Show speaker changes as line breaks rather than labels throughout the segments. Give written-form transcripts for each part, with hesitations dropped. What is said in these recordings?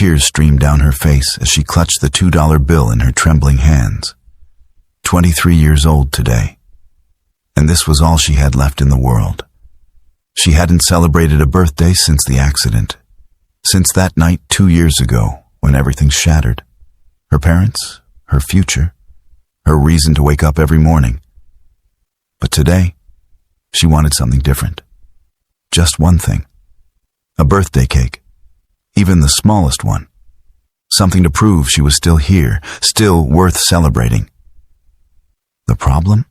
Tears streamed down her face as she clutched the $2 bill in her trembling hands. 23 years old today. And this was all she had left in the world. She hadn't celebrated a birthday since the accident. Since that night 2 years ago, when everything shattered. Her parents, her future, her reason to wake up every morning. But today, she wanted something different. Just one thing. A birthday cake. Even the smallest one. Something to prove she was still here, still worth celebrating. The problem?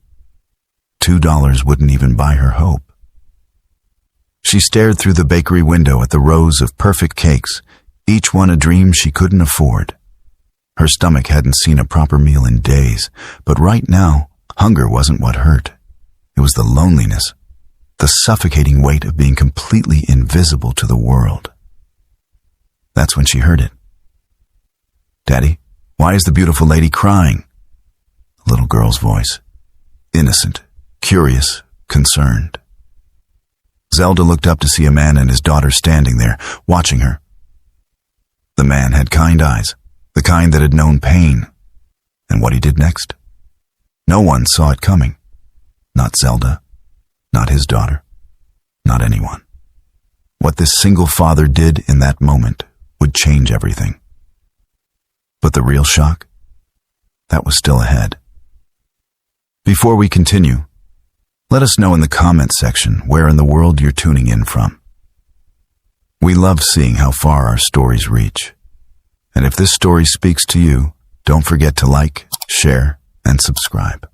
$2 wouldn't even buy her hope. She stared through the bakery window at the rows of perfect cakes, each one a dream she couldn't afford. Her stomach hadn't seen a proper meal in days, but right now, hunger wasn't what hurt. It was the loneliness, the suffocating weight of being completely invisible to the world. That's when she heard it. "Daddy, why is the beautiful lady crying?" A little girl's voice. Innocent, curious, concerned. Zelda looked up to see a man and his daughter standing there, watching her. The man had kind eyes, the kind that had known pain. And what he did next? No one saw it coming. Not Zelda, not his daughter, not anyone. What this single father did in that moment would change everything. But the real shock? That was still ahead. Before we continue, let us know in the comments section where in the world you're tuning in from. We love seeing how far our stories reach. And if this story speaks to you, don't forget to like, share, and subscribe.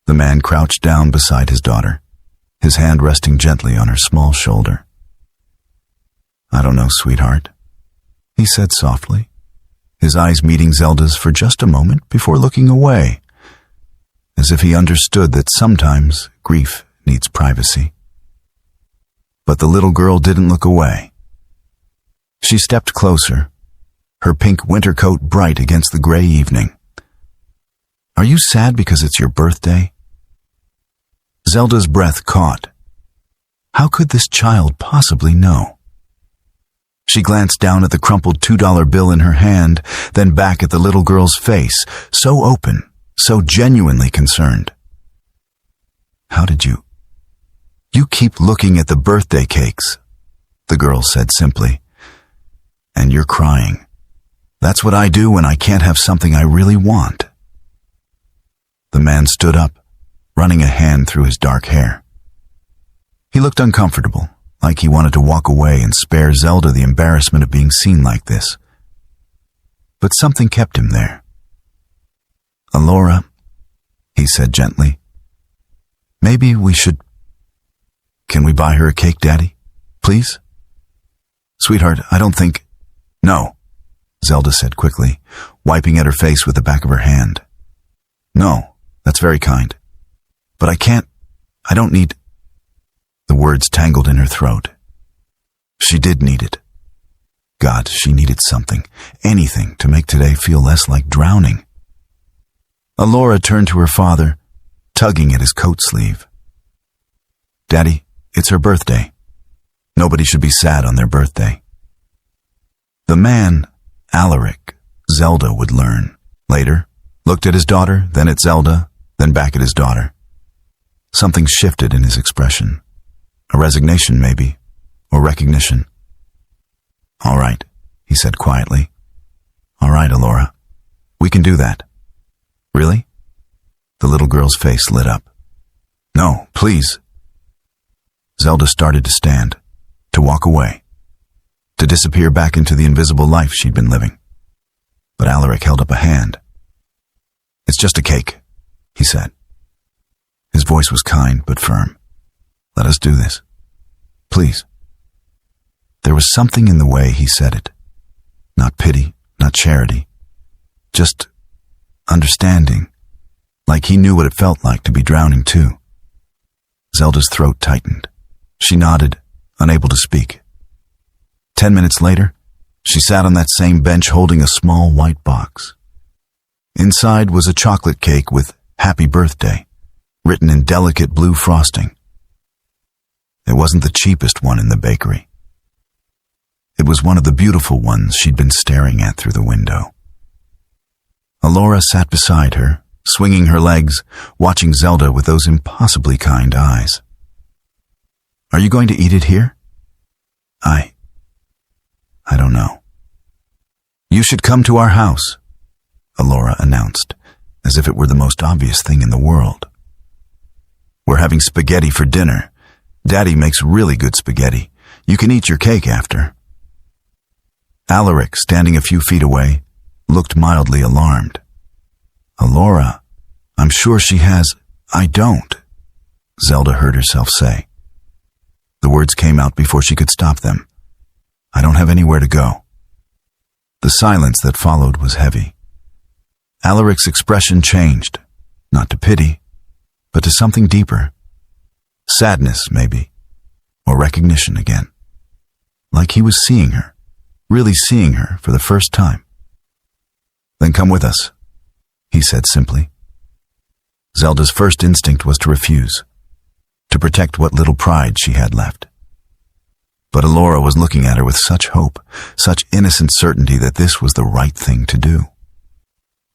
The man crouched down beside his daughter, his hand resting gently on her small shoulder. "I don't know, sweetheart," he said softly, his eyes meeting Zelda's for just a moment before looking away, as if he understood that sometimes grief needs privacy. But the little girl didn't look away. She stepped closer, her pink winter coat bright against the gray evening. "Are you sad because it's your birthday?" Zelda's breath caught. How could this child possibly know? She glanced down at the crumpled $2 bill in her hand, then back at the little girl's face, so open, so genuinely concerned. "How did you? You keep looking at the birthday cakes," the girl said simply. "And you're crying. That's what I do when I can't have something I really want." The man stood up, running a hand through his dark hair. He looked uncomfortable, like he wanted to walk away and spare Zelda the embarrassment of being seen like this. But something kept him there. "Alora," he said gently, "maybe we should... Can we buy her a cake, Daddy? Please?" "Sweetheart, I don't think..." "No," Zelda said quickly, wiping at her face with the back of her hand. "No, that's very kind. But I don't need..." The words tangled in her throat. She did need it. God, she needed something, anything to make today feel less like drowning. Alora turned to her father, tugging at his coat sleeve. "Daddy, it's her birthday. Nobody should be sad on their birthday." The man, Alaric, Zelda would learn. Later, looked at his daughter, then at Zelda, then back at his daughter. Something shifted in his expression. A resignation, maybe, or recognition. "All right," he said quietly. "All right, Alora. We can do that." "Really?" The little girl's face lit up. "No, please." Zelda started to stand, to walk away, to disappear back into the invisible life she'd been living. But Alaric held up a hand. "It's just a cake," he said. His voice was kind but firm. "Let us do this. Please." There was something in the way he said it. Not pity, not charity. Just understanding. Like he knew what it felt like to be drowning too. Zelda's throat tightened. She nodded, unable to speak. 10 minutes later, she sat on that same bench holding a small white box. Inside was a chocolate cake with "Happy Birthday" written in delicate blue frosting. It wasn't the cheapest one in the bakery. It was one of the beautiful ones she'd been staring at through the window. Alora sat beside her, swinging her legs, watching Zelda with those impossibly kind eyes. "Are you going to eat it here?" I don't know." "You should come to our house," Alora announced, as if it were the most obvious thing in the world. "We're having spaghetti for dinner. Daddy makes really good spaghetti. You can eat your cake after." Alaric, standing a few feet away, looked mildly alarmed. "Alora, I'm sure she has—" "I don't," Zelda heard herself say. The words came out before she could stop them. "I don't have anywhere to go." The silence that followed was heavy. Alaric's expression changed, not to pity, but to something deeper. Sadness, maybe, or recognition again. Like he was seeing her, really seeing her for the first time. "Then come with us," he said simply. Zelda's first instinct was to refuse, to protect what little pride she had left. But Alora was looking at her with such hope, such innocent certainty that this was the right thing to do.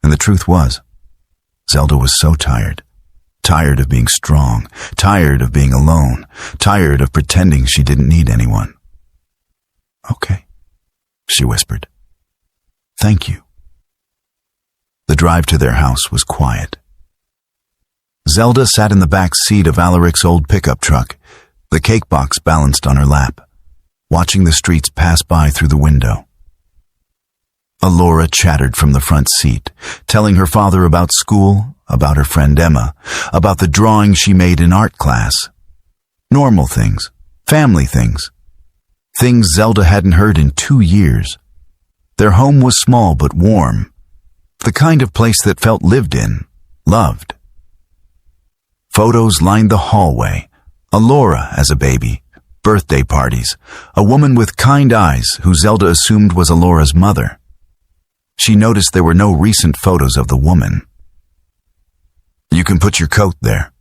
And the truth was, Zelda was so tired. Tired of being strong, tired of being alone, tired of pretending she didn't need anyone. "Okay," she whispered. "Thank you." The drive to their house was quiet. Zelda sat in the back seat of Alaric's old pickup truck, the cake box balanced on her lap, watching the streets pass by through the window. Alora chattered from the front seat, telling her father about school, about her friend Emma, about the drawing she made in art class. Normal things, family things. Things Zelda hadn't heard in 2 years. Their home was small but warm, the kind of place that felt lived in, loved. Photos lined the hallway, Alora as a baby, birthday parties, a woman with kind eyes who Zelda assumed was Alora's mother. She noticed there were no recent photos of the woman. "You can put your coat there,"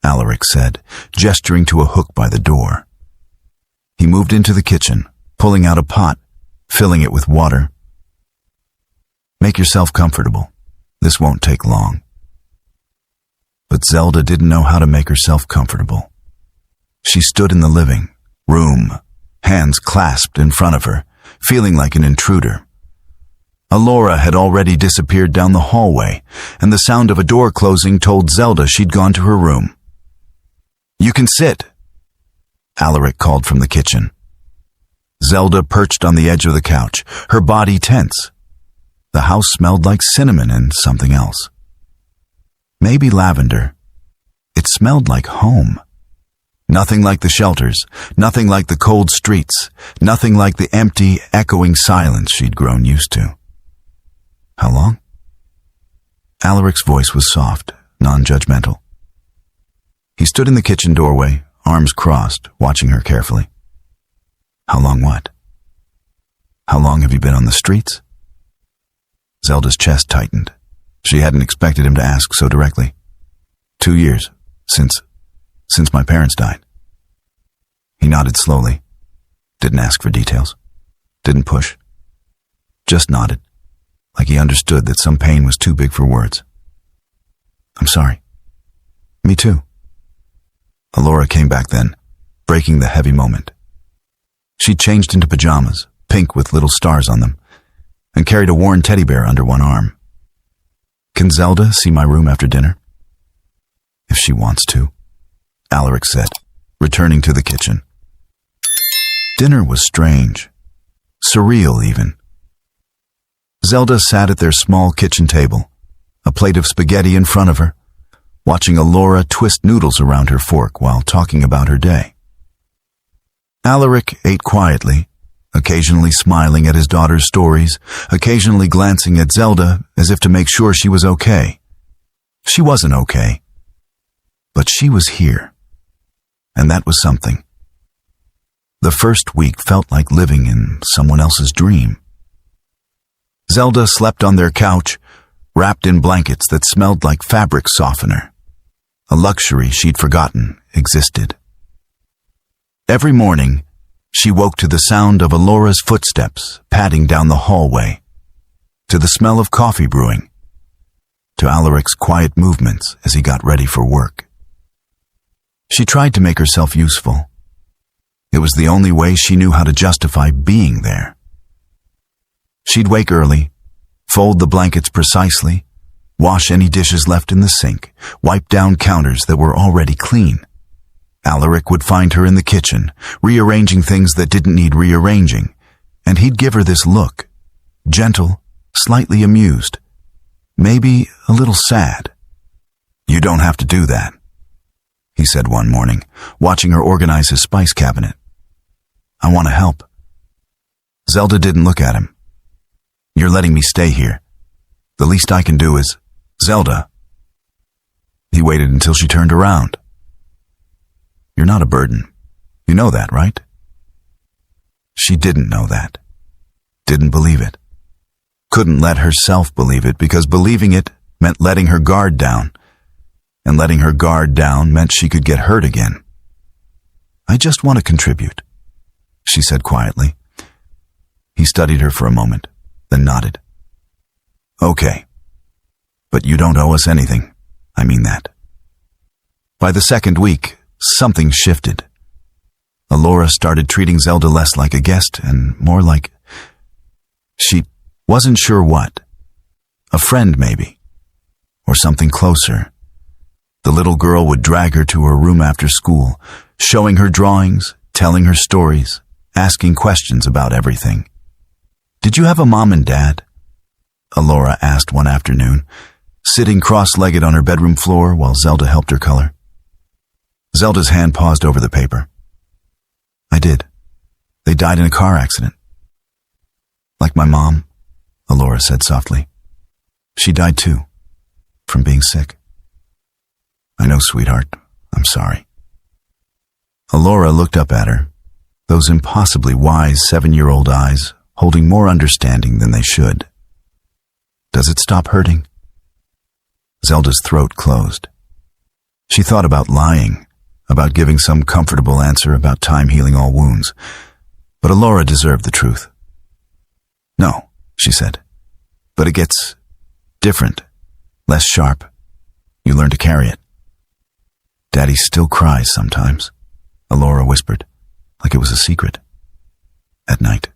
Alaric said, gesturing to a hook by the door. He moved into the kitchen, pulling out a pot, filling it with water. "Make yourself comfortable. This won't take long." But Zelda didn't know how to make herself comfortable. She stood in the living room, hands clasped in front of her, feeling like an intruder. Alora had already disappeared down the hallway, and the sound of a door closing told Zelda she'd gone to her room. "You can sit," Alaric called from the kitchen. Zelda perched on the edge of the couch, her body tense. The house smelled like cinnamon and something else. Maybe lavender. It smelled like home. Nothing like the shelters, nothing like the cold streets, nothing like the empty, echoing silence she'd grown used to. "How long?" Alaric's voice was soft, non-judgmental. He stood in the kitchen doorway, arms crossed, watching her carefully. "How long what?" "How long have you been on the streets?" Zelda's chest tightened. She hadn't expected him to ask so directly. 2 years, since my parents died." He nodded slowly. Didn't ask for details. Didn't push. Just nodded, like he understood that some pain was too big for words. "I'm sorry." "Me too." Alora came back then, breaking the heavy moment. She changed into pajamas, pink with little stars on them, and carried a worn teddy bear under one arm. "Can Zelda see my room after dinner?" "If she wants to," Alaric said, returning to the kitchen. Dinner was strange, surreal even. Zelda sat at their small kitchen table, a plate of spaghetti in front of her, watching Alora twist noodles around her fork while talking about her day. Alaric ate quietly, occasionally smiling at his daughter's stories, occasionally glancing at Zelda as if to make sure she was okay. She wasn't okay, but she was here, and that was something. The first week felt like living in someone else's dream. Zelda slept on their couch, wrapped in blankets that smelled like fabric softener, a luxury she'd forgotten existed. Every morning, She woke to the sound of Alora's footsteps padding down the hallway, to the smell of coffee brewing, to Alaric's quiet movements as he got ready for work. She tried to make herself useful. It was the only way she knew how to justify being there. She'd wake early, fold the blankets precisely, wash any dishes left in the sink, wipe down counters that were already clean. Alaric would find her in the kitchen, rearranging things that didn't need rearranging, and he'd give her this look, gentle, slightly amused, maybe a little sad. "You don't have to do that," he said one morning, watching her organize his spice cabinet. "I want to help." Zelda didn't look at him. "You're letting me stay here. The least I can do is..." "Zelda." He waited until she turned around. "You're not a burden. You know that, right?" She didn't know that. Didn't believe it. Couldn't let herself believe it, because believing it meant letting her guard down, and letting her guard down meant she could get hurt again. "I just want to contribute," she said quietly. He studied her for a moment, then nodded. "Okay. But you don't owe us anything. I mean that." By the second week, something shifted. Alora started treating Zelda less like a guest and more like... She wasn't sure what. A friend, maybe. Or something closer. The little girl would drag her to her room after school, showing her drawings, telling her stories, asking questions about everything. "Did you have a mom and dad?" Alora asked one afternoon, sitting cross-legged on her bedroom floor while Zelda helped her color. Zelda's hand paused over the paper. "I did. They died in a car accident." "Like my mom," Alora said softly. "She died too, from being sick." "I know, sweetheart. I'm sorry." Alora looked up at her, those impossibly wise 7-year-old eyes holding more understanding than they should. "Does it stop hurting?" Zelda's throat closed. She thought about lying, about giving some comfortable answer about time healing all wounds, but Alora deserved the truth. "No," she said, "but it gets different, less sharp. You learn to carry it." "Daddy still cries sometimes," Alora whispered, like it was a secret. "At night,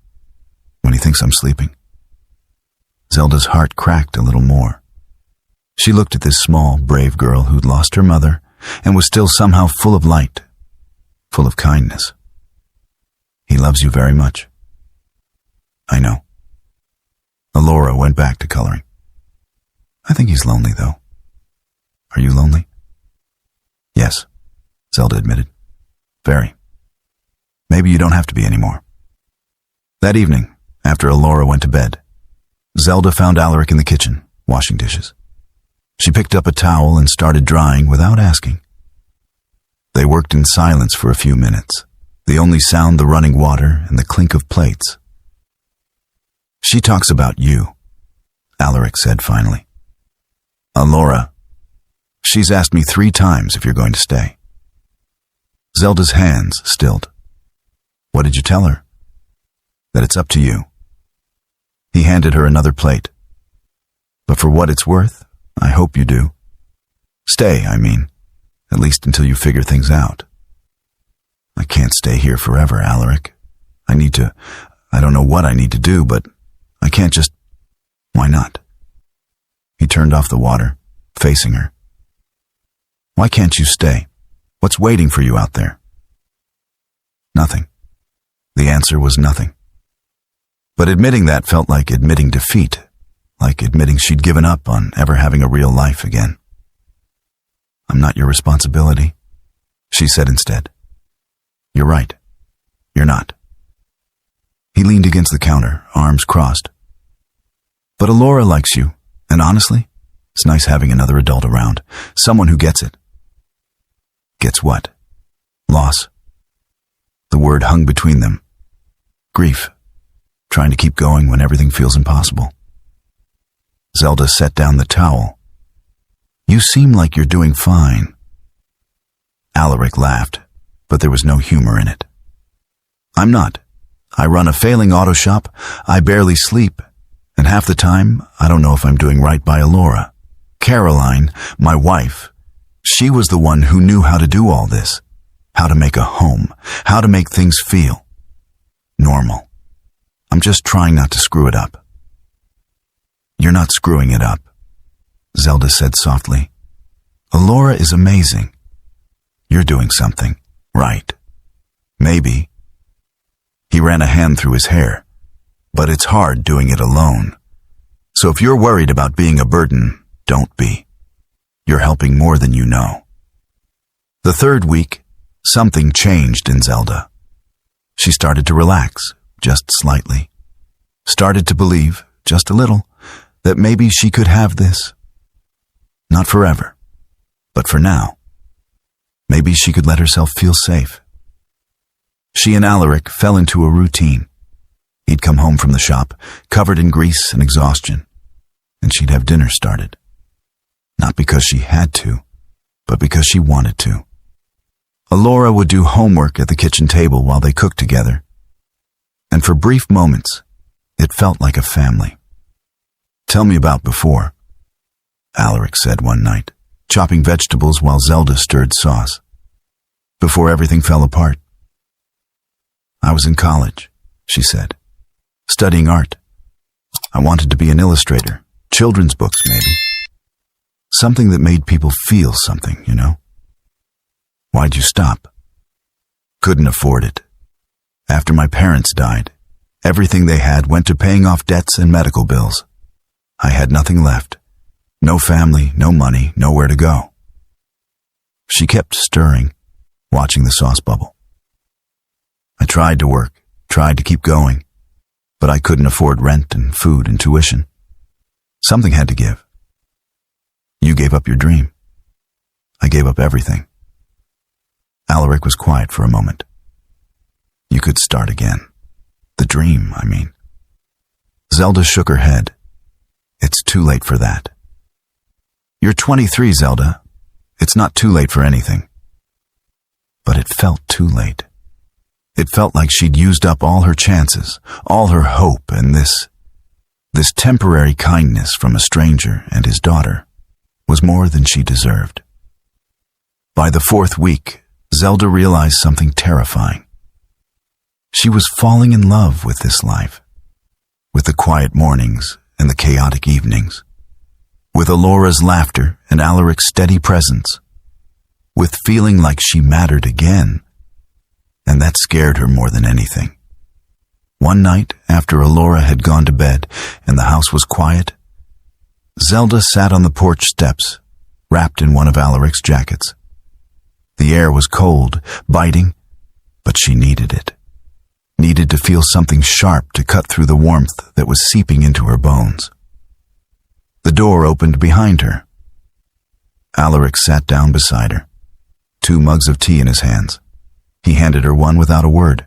when he thinks I'm sleeping." Zelda's heart cracked a little more. She looked at this small, brave girl who'd lost her mother and was still somehow full of light, full of kindness. "He loves you very much." "I know." Alora went back to coloring. "I think he's lonely, though." "Are you lonely?" "Yes," Zelda admitted. "Very. Maybe you don't have to be anymore." That evening, after Alora went to bed, Zelda found Alaric in the kitchen, washing dishes. She picked up a towel and started drying without asking. They worked in silence for a few minutes, the only sound the running water and the clink of plates. "She talks about you," Alaric said finally. "Alora, she's asked me 3 times if you're going to stay." Zelda's hands stilled. "What did you tell her?" "That it's up to you." He handed her another plate. "But for what it's worth, I hope you do. Stay, I mean, at least until you figure things out." "I can't stay here forever, Alaric. I don't know what I need to do, but I can't just..." "Why not?" He turned off the water, facing her. "Why can't you stay? What's waiting for you out there?" Nothing. The answer was nothing. But admitting that felt like admitting defeat, like admitting she'd given up on ever having a real life again. "I'm not your responsibility," she said instead. "You're right. You're not." He leaned against the counter, arms crossed. "But Alora likes you, and honestly, it's nice having another adult around, someone who gets it." "Gets what?" "Loss." The word hung between them. Grief. Trying to keep going when everything feels impossible. Zelda set down the towel. "You seem like you're doing fine." Alaric laughed, but there was no humor in it. I'm not. I run a failing auto shop, I barely sleep, and half the time, I don't know if I'm doing right by Alora. Caroline, my wife, she was the one who knew how to do all this, how to make a home, how to make things feel normal. I'm just trying not to screw it up. You're not screwing it up, Zelda said softly. Alora is amazing. You're doing something right. Maybe. He ran a hand through his hair, but it's hard doing it alone. So if you're worried about being a burden, don't be. You're helping more than you know. The third week, something changed in Zelda. She started to relax, just slightly. Started to believe, just a little, that maybe she could have this. Not forever, but for now. Maybe she could let herself feel safe. She and Alaric fell into a routine. He'd come home from the shop, covered in grease and exhaustion, and she'd have dinner started. Not because she had to, but because she wanted to. Alora would do homework at the kitchen table while they cooked together. And for brief moments, it felt like a family. Tell me about before, Alaric said one night, chopping vegetables while Zelda stirred sauce. Before everything fell apart. I was in college, she said, studying art. I wanted to be an illustrator, children's books maybe. Something that made people feel something, you know? Why'd you stop? Couldn't afford it. After my parents died, everything they had went to paying off debts and medical bills. I had nothing left. No family, no money, nowhere to go. She kept stirring, watching the sauce bubble. I tried to work, tried to keep going, but I couldn't afford rent and food and tuition. Something had to give. You gave up your dream. I gave up everything. Alaric was quiet for a moment. You could start again. The dream, I mean. Zelda shook her head. It's too late for that. You're 23, Zelda. It's not too late for anything. But it felt too late. It felt like she'd used up all her chances, all her hope, and this temporary kindness from a stranger and his daughter was more than she deserved. By the fourth week, Zelda realized something terrifying. She was falling in love with this life, with the quiet mornings and the chaotic evenings, with Alora's laughter and Alaric's steady presence, with feeling like she mattered again, and that scared her more than anything. One night, after Alora had gone to bed and the house was quiet, Zelda sat on the porch steps, wrapped in one of Alaric's jackets. The air was cold, biting, but she needed it. Needed to feel something sharp to cut through the warmth that was seeping into her bones. The door opened behind her. Alaric sat down beside her, 2 mugs of tea in his hands. He handed her one without a word.